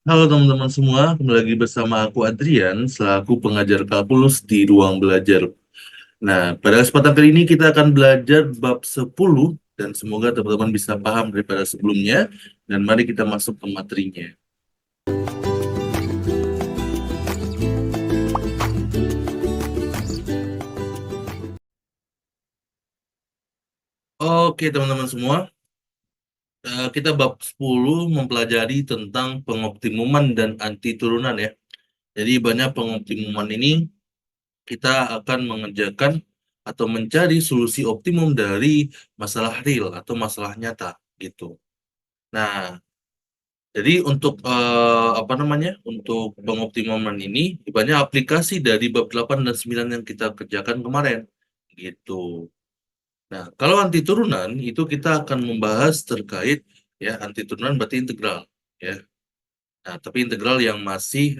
Halo teman-teman semua, kembali lagi bersama aku Adrian, selaku pengajar kalkulus di ruang belajar. Nah, pada kesempatan kali ini kita akan belajar bab 10, dan semoga teman-teman bisa paham daripada sebelumnya, dan mari kita masuk ke materinya. Oke teman-teman semua, kita bab 10 mempelajari tentang pengoptimuman dan anti turunan ya. Jadi banyak pengoptimuman ini kita akan mengerjakan atau mencari solusi optimum dari masalah real atau masalah nyata gitu. Nah, jadi untuk apa namanya? Untuk pengoptimuman ini banyak aplikasi dari bab 8 dan 9 yang kita kerjakan kemarin gitu. Nah, kalau anti turunan itu kita akan membahas terkait ya anti turunan berarti integral ya. Nah, tapi integral yang masih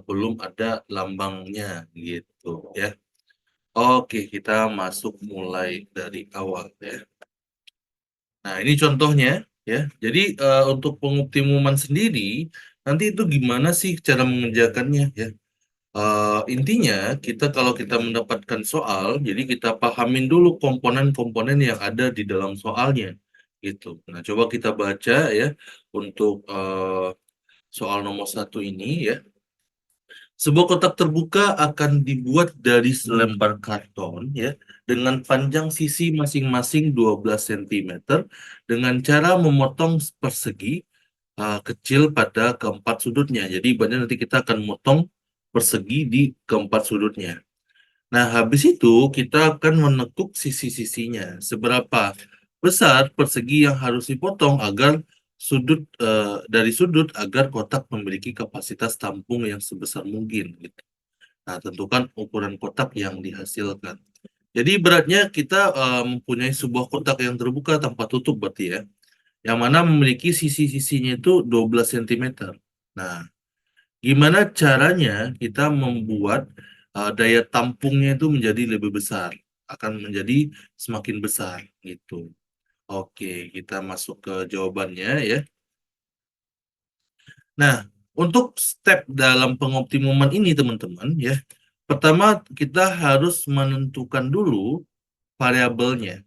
belum ada lambangnya gitu ya. Oke, kita masuk mulai dari awal ya. Nah, ini contohnya ya. Jadi untuk pengoptimuman sendiri nanti itu gimana sih cara mengerjakannya ya? Intinya kita kalau kita mendapatkan soal, jadi kita pahamin dulu komponen-komponen yang ada di dalam soalnya gitu. Nah, coba kita baca ya untuk soal nomor satu ini ya. Sebuah kotak terbuka akan dibuat dari selembar karton ya dengan panjang sisi masing-masing 12 cm dengan cara memotong persegi kecil pada keempat sudutnya. Jadi ibaratnya nanti kita akan motong persegi di keempat sudutnya. Nah, habis itu kita akan menekuk sisi-sisinya. Seberapa besar persegi yang harus dipotong agar dari sudut agar kotak memiliki kapasitas tampung yang sebesar mungkin gitu. Nah, tentukan ukuran kotak yang dihasilkan. Jadi beratnya kita mempunyai sebuah kotak yang terbuka tanpa tutup berarti ya, yang mana memiliki sisi-sisinya itu 12 cm. Nah, gimana caranya kita membuat daya tampungnya itu menjadi lebih besar, akan menjadi semakin besar gitu. Oke, kita masuk ke jawabannya ya. Nah, untuk step dalam pengoptimuman ini teman-teman ya, pertama kita harus menentukan dulu variabelnya.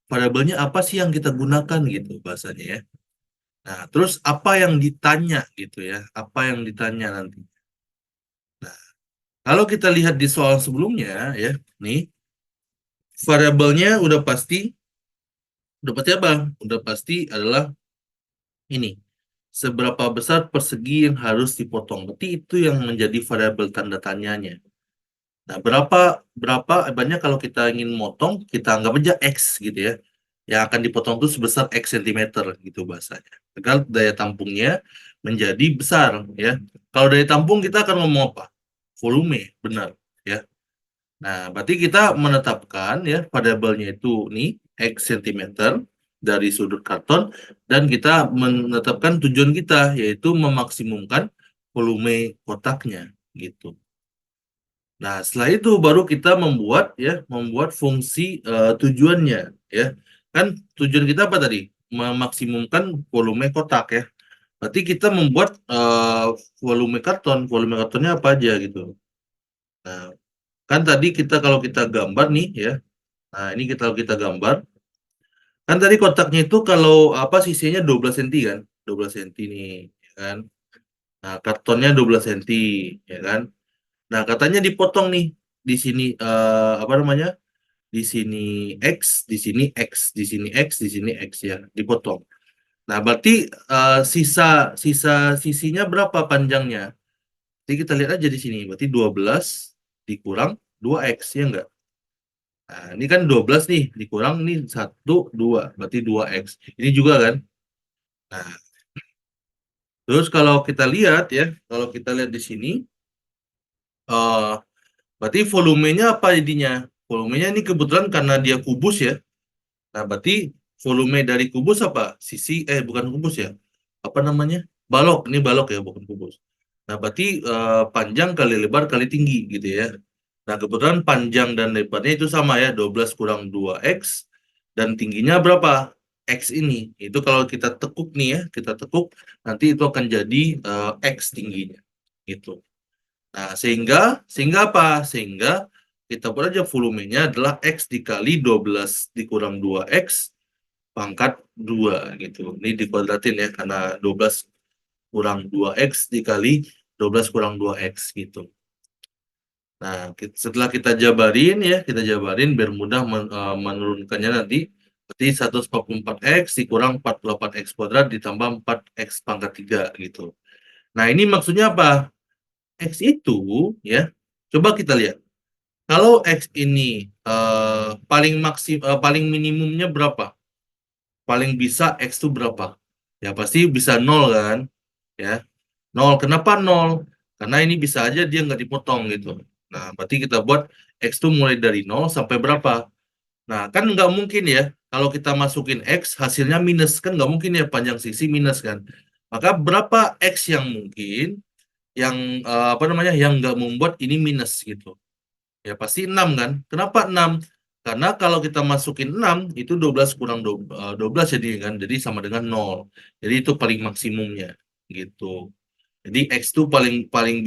Variabelnya apa sih yang kita gunakan gitu bahasanya ya. Nah, terus apa yang ditanya gitu ya, apa yang ditanya nanti. Nah, kalau kita lihat di soal sebelumnya ya, nih variabelnya udah pasti apa? Udah pasti adalah ini. Seberapa besar persegi yang harus dipotong. Berarti itu yang menjadi variabel tanda tanyanya. Nah, berapa berapa banyak kalau kita ingin motong, kita anggap aja X gitu ya. Yang akan dipotong itu sebesar X cm gitu bahasanya. Agar daya tampungnya menjadi besar ya. Kalau daya tampung kita akan ngomong apa? Volume, benar ya. Nah, berarti kita menetapkan ya variabelnya itu nih X cm dari sudut karton dan kita menetapkan tujuan kita yaitu memaksimumkan volume kotaknya gitu. Nah, setelah itu baru kita membuat fungsi tujuannya ya. Kan tujuan kita apa tadi? Memaksimumkan volume kotak ya. Berarti kita membuat volume karton. Volume kartonnya apa aja gitu. Nah, kan tadi kita kalau kita gambar nih ya. Nah, ini kita gambar. Kan tadi kotaknya itu kalau apa sisinya 12 cm kan? 12 cm nih, ya kan? Nah, kartonnya 12 cm, ya kan? Nah, katanya dipotong nih di sini apa namanya? Di sini X, di sini X, di sini X, di sini X ya, dipotong. Nah, berarti sisa sisa sisinya berapa panjangnya? Jadi kita lihat aja di sini, berarti 12 dikurang 2X ya enggak? Nah, ini kan 12 nih, dikurang nih 1, 2, berarti 2X. Ini juga kan? Nah, terus kalau kita lihat ya, kalau kita lihat di sini, eh berarti volumenya apa jadinya? Volumenya ini kebetulan karena dia kubus ya. Nah, berarti volume dari kubus apa? Bukan kubus ya. Apa namanya? Balok. Ini balok ya, bukan kubus. Nah, berarti panjang kali lebar kali tinggi gitu ya. Nah, kebetulan panjang dan lebarnya itu sama ya, 12 kurang 2X dan tingginya berapa? X ini. Itu kalau kita tekuk nih ya, kita tekuk, nanti itu akan jadi X tingginya. Gitu. Nah, sehingga apa? Sehingga kita buat aja volumenya adalah X dikali 12 dikurang 2X pangkat 2 gitu. Ini dikuadratin ya, karena 12 kurang 2X dikali 12 kurang 2X gitu. Nah, setelah kita jabarin ya, kita jabarin biar mudah menurunkannya nanti. Berarti 144X dikurang 48X kuadrat ditambah 4X pangkat 3 gitu. Nah, ini maksudnya apa? X itu ya, coba kita lihat. Kalau X ini paling minimumnya berapa? Paling bisa X itu berapa? Ya pasti bisa 0 kan? Ya, 0. Kenapa 0? Karena ini bisa aja dia nggak dipotong gitu. Nah, berarti kita buat X itu mulai dari 0 sampai berapa? Nah, kan nggak mungkin ya, kalau kita masukin X, hasilnya minus. Kan nggak mungkin ya, panjang sisi minus kan. Maka berapa X yang mungkin, yang apa namanya, yang nggak membuat ini minus gitu. Ya pasti 6 kan. Kenapa 6? Karena kalau kita masukin 6, itu 12 kurang 12 jadi kan. Jadi sama dengan 0. Jadi itu paling maksimumnya gitu. Jadi X itu paling paling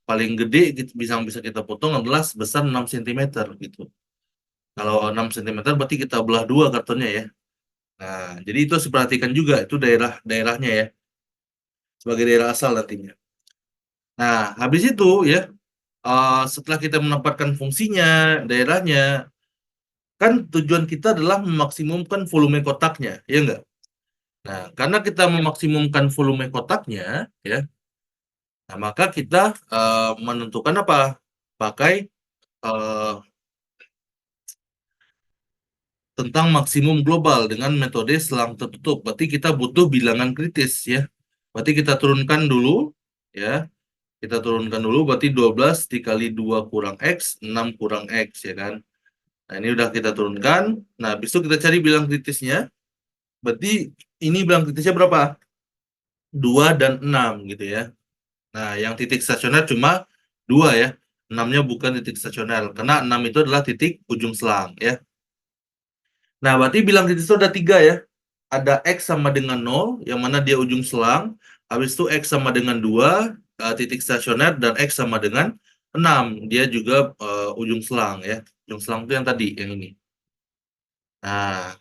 paling gede gitu, bisa kita potong adalah sebesar 6 cm gitu. Kalau 6 cm berarti kita belah dua kartonnya ya. Nah, jadi itu harus diperhatikan juga, itu daerahnya ya, sebagai daerah asal nantinya. Nah, habis itu ya, setelah kita menempatkan fungsinya, daerahnya, kan tujuan kita adalah memaksimumkan volume kotaknya, ya enggak? Nah, karena kita memaksimumkan volume kotaknya, ya, nah maka kita menentukan apa? Pakai eh, tentang maksimum global dengan metode selang tertutup. Berarti kita butuh bilangan kritis, ya. Berarti kita turunkan dulu, ya. Kita turunkan dulu, berarti 12 dikali 2 kurang X, 6 kurang X, ya kan? Nah, ini udah kita turunkan. Nah, habis itu kita cari bilang kritisnya. Berarti ini bilang kritisnya berapa? 2 dan 6 gitu ya. Nah, yang titik stasioner cuma 2 ya. 6-nya bukan titik stasioner. Karena 6 itu adalah titik ujung selang ya. Nah, berarti bilang kritis itu ada 3 ya. Ada X sama dengan 0, yang mana dia ujung selang. Habis itu X sama dengan 2, titik stasioner. Dan X sama dengan 6. Dia juga ujung selang ya. Ujung selang itu yang tadi, yang ini. Nah,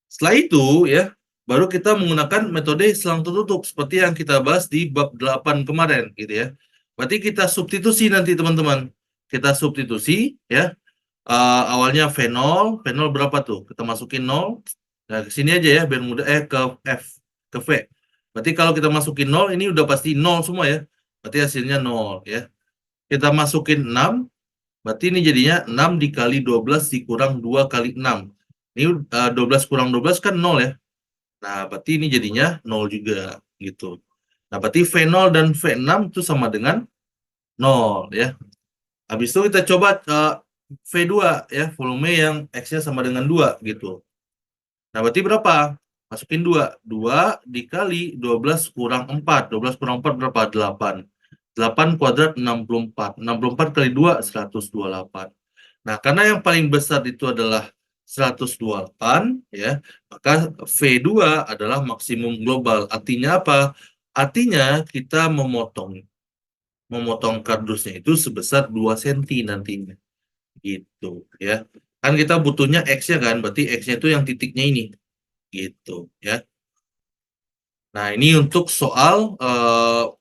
setelah itu ya, baru kita menggunakan metode selang tertutup seperti yang kita bahas di bab 8 kemarin gitu ya. Berarti kita substitusi nanti teman-teman. Kita substitusi ya. Awalnya V0, V0 berapa tuh? Kita masukin 0. Nah, ke sini aja ya biar mudah ke F, ke V. Berarti kalau kita masukin 0 ini udah pasti 0 semua ya. Berarti hasilnya 0 ya. Kita masukin 6, berarti ini jadinya 6 dikali 12 dikurang 2 kali 6. Ini 12 kurang 12 kan 0 ya. Nah, berarti ini jadinya 0 juga gitu. Nah, berarti V0 dan V6 itu sama dengan 0 ya. Habis itu kita coba V2 ya, volume yang X-nya sama dengan 2 gitu. Nah, berarti berapa? Masukin 2. 2 dikali 12 kurang 4. 12 kurang 4 berapa? 8. 8 kuadrat 64. 64 kali 2, 128. Nah, karena yang paling besar itu adalah 128, ya, maka V2 adalah maksimum global. Artinya apa? Artinya kita memotong kardusnya itu sebesar 2 cm nantinya. Gitu, ya. Kan kita butuhnya X-nya kan, berarti X-nya itu yang titiknya ini. Gitu, ya. Nah, ini untuk soal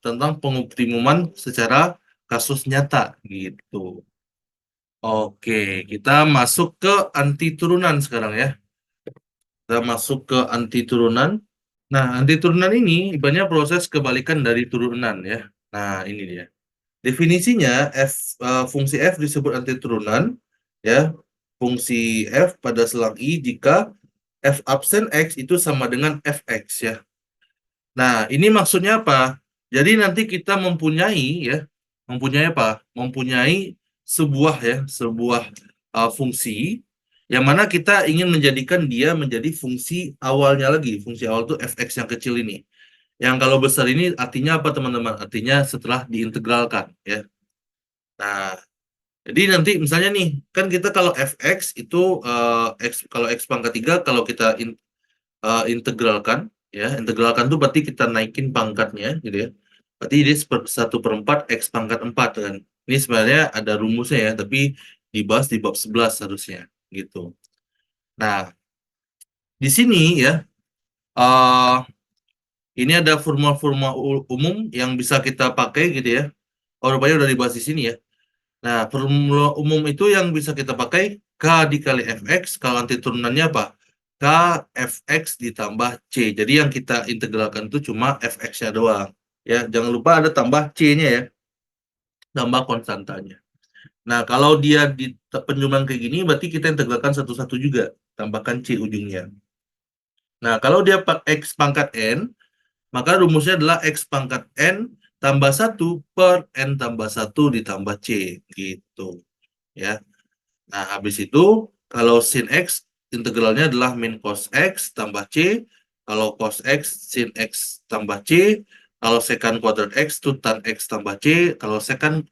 tentang pengoptimuman secara kasus nyata, gitu. Oke, kita masuk ke anti turunan sekarang ya. Kita masuk ke anti turunan. Nah, anti turunan ini ibaratnya proses kebalikan dari turunan ya. Nah, ini dia. Definisinya fungsi f disebut anti turunan ya. Fungsi f pada selang i jika f absen x itu sama dengan fx ya. Nah, ini maksudnya apa? Jadi nanti kita mempunyai apa? Mempunyai sebuah fungsi yang mana kita ingin menjadikan dia menjadi fungsi awalnya lagi. Fungsi awal itu fx yang kecil ini. Yang kalau besar ini artinya apa teman-teman? Artinya setelah diintegralkan ya. Nah, jadi nanti misalnya nih, kan kita kalau fx itu kalau x pangkat 3 kalau kita integralkan, ya. Integralkan itu berarti kita naikin pangkatnya, gitu ya. Berarti ini 1/4 X pangkat 4 kan. Ini sebenarnya ada rumusnya ya, tapi dibahas di bab 11 harusnya, gitu. Nah, di sini ya, eh ini ada formula-formula umum yang bisa kita pakai gitu ya. Oh, rupanya udah dibahas di sini ya. Nah, formula umum itu yang bisa kita pakai K dikali Fx, kalau nanti turunannya apa? K Fx ditambah C. Jadi yang kita integralkan itu cuma Fx-nya doang. Ya, jangan lupa ada tambah C-nya ya, tambah konstantanya. Nah, kalau dia di penjumlahan kayak gini, berarti kita integralkan satu-satu juga, tambahkan C ujungnya. Nah, kalau dia X pangkat N, maka rumusnya adalah X pangkat N tambah 1 per N tambah 1 ditambah C. Gitu. Ya. Nah, habis itu, kalau sin X, integralnya adalah min cos X tambah C. Kalau cos X, sin X tambah C. Kalau secant kuadrat X, itu tan X tambah C. Kalau secant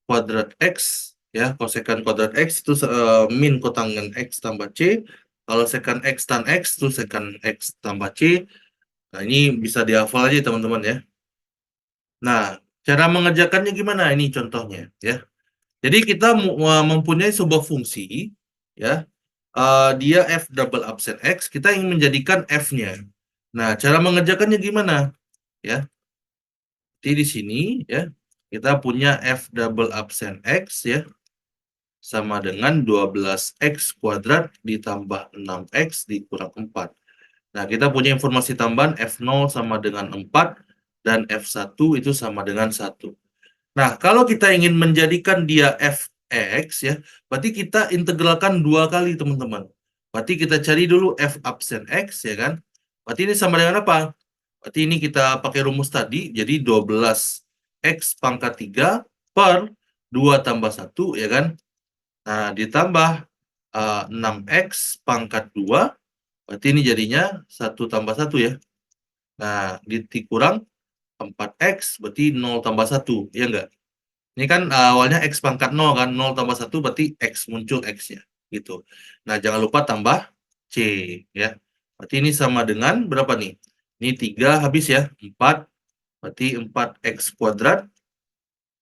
kuadrat X, ya, kosekant kuadrat X itu min kotangen X tambah C. Kalau secant X tan X, itu secant X tambah C. Nah, ini bisa dihafal aja teman-teman ya. Nah, cara mengerjakannya gimana? Ini contohnya ya. Jadi kita mempunyai sebuah fungsi ya. Dia f double absen x, kita ingin menjadikan f-nya. Nah, cara mengerjakannya gimana? Ya. Jadi di sini ya, kita punya f double absen x ya sama dengan 12x kuadrat ditambah 6x dikurang 4. Nah, kita punya informasi tambahan f0 sama dengan 4 dan f1 itu sama dengan 1. Nah, kalau kita ingin menjadikan dia fx ya, berarti kita integralkan 2 kali, teman-teman. Berarti kita cari dulu f absen x ya kan. Berarti ini sama dengan apa? Berarti ini kita pakai rumus tadi, jadi 12x pangkat 3 per 2 tambah 1 ya kan. Nah, ditambah 6x pangkat 2, berarti ini jadinya 1 tambah 1 ya. Nah, dikurang 4x, berarti 0 tambah 1, ya enggak? Ini kan awalnya x pangkat 0 kan, 0 tambah 1 berarti x, muncul x-nya. Gitu. Nah, jangan lupa tambah c, ya. Berarti ini sama dengan berapa nih? Ini 3 habis ya, 4, berarti 4x kuadrat,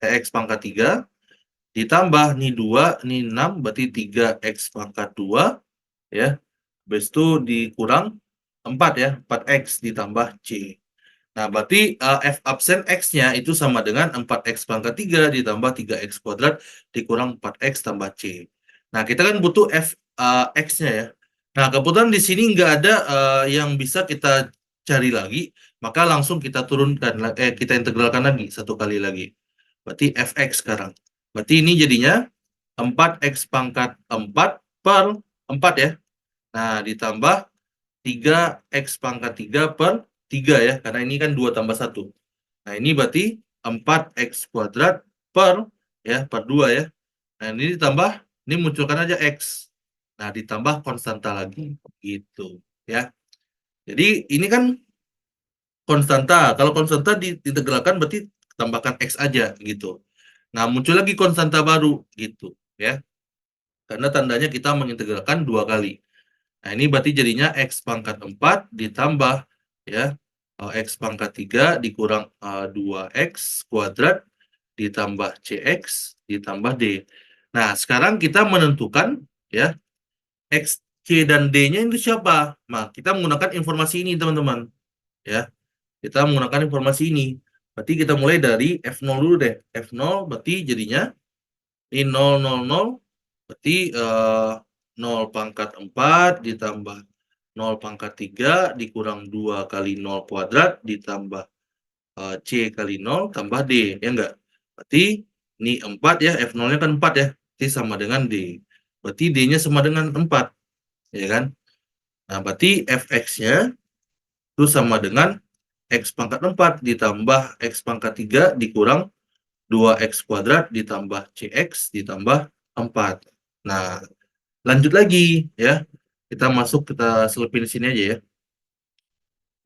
x pangkat 3, ditambah nih 2, nih 6, berarti 3x pangkat 2, ya. Habis itu dikurang 4 ya, 4x ditambah c. Nah, berarti f absen x-nya itu sama dengan 4x pangkat 3 ditambah 3x kuadrat dikurang 4x tambah c. Nah, kita kan butuh f x-nya ya. Nah, kebetulan di sini nggak ada yang bisa kita cari lagi, maka langsung kita turunkan, kita integralkan lagi, 1 kali lagi. Berarti fx sekarang. Berarti ini jadinya 4x pangkat 4 per 4 ya. Nah, ditambah 3x pangkat 3 per 3 ya, karena ini kan 2 tambah 1. Nah, ini berarti 4x kuadrat per, ya, per 2 ya. Nah, ini ditambah, ini munculkan aja x. Nah, ditambah konstanta lagi, gitu ya. Jadi, ini kan konstanta. Kalau konstanta diintegralkan berarti tambahkan x aja, gitu. Nah, muncul lagi konstanta baru, gitu ya. Karena tandanya kita mengintegralkan 2 kali. Nah, ini berarti jadinya x pangkat 4 ditambah ya x pangkat 3 dikurang 2x kuadrat ditambah cx ditambah d. Nah, sekarang kita menentukan ya x, c, dan d-nya itu siapa? Nah, kita menggunakan informasi ini, teman-teman. Ya, kita menggunakan informasi ini. Berarti kita mulai dari f0 dulu deh. F0 berarti jadinya ini 0, 0, 0. Berarti 0 pangkat 4 ditambah 0 pangkat 3 dikurang 2 kali 0 kuadrat ditambah C kali 0 tambah D. Ya enggak? Berarti ini 4 ya, F0-nya kan 4 ya. Berarti sama dengan D. Berarti D-nya sama dengan 4. Ya kan? Nah, berarti Fx-nya itu sama dengan X pangkat 4 ditambah X pangkat 3 dikurang 2x kuadrat ditambah cx ditambah 4. Nah, lanjut lagi ya. Kita masuk, kita selipin di sini aja ya.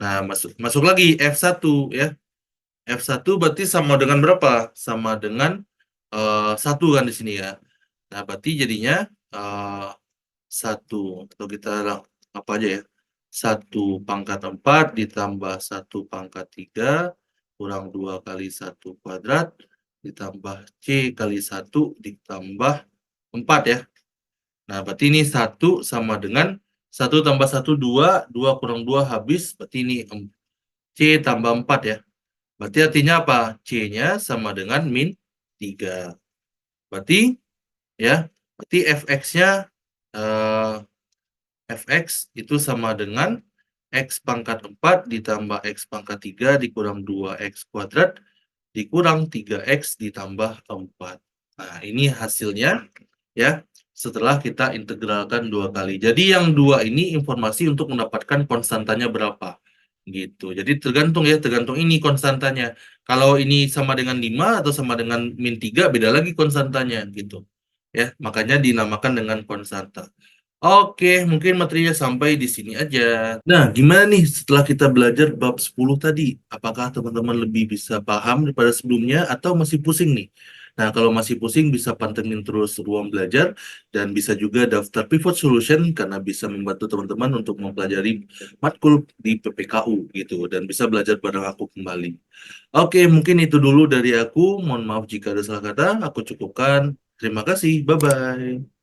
Nah, masuk lagi F1 ya. F1 berarti sama dengan berapa? Sama dengan 1 kan di sini ya. Nah, berarti jadinya 1, atau kita apa aja ya. 1 pangkat 4 ditambah 1 pangkat 3 kurang 2 kali 1 kuadrat ditambah C kali 1 ditambah 4 ya. Nah, berarti ini 1 sama dengan 1 tambah 1, 2, 2 kurang 2 habis, berarti ini C tambah 4 ya. Berarti artinya apa? C-nya sama dengan min 3. Berarti ya, berarti fx-nya fx itu sama dengan x pangkat 4 ditambah x pangkat 3 dikurang 2x kuadrat dikurang 3x ditambah 4. Nah, ini hasilnya ya setelah kita integralkan 2 kali. Jadi yang 2 ini informasi untuk mendapatkan konstantanya berapa. Gitu. Jadi tergantung ya, tergantung ini konstantanya. Kalau ini sama dengan 5 atau sama dengan min 3 beda lagi konstantanya gitu. Ya, makanya dinamakan dengan konstanta. Oke, mungkin materinya sampai di sini aja. Nah, gimana nih setelah kita belajar bab 10 tadi? Apakah teman-teman lebih bisa paham daripada sebelumnya atau masih pusing nih? Nah, kalau masih pusing bisa pantengin terus ruang belajar dan bisa juga daftar Pivot Solution karena bisa membantu teman-teman untuk mempelajari matkul di PPKU gitu dan bisa belajar bareng aku kembali. Oke, mungkin itu dulu dari aku. Mohon maaf jika ada salah kata. Aku cukupkan. Terima kasih. Bye-bye.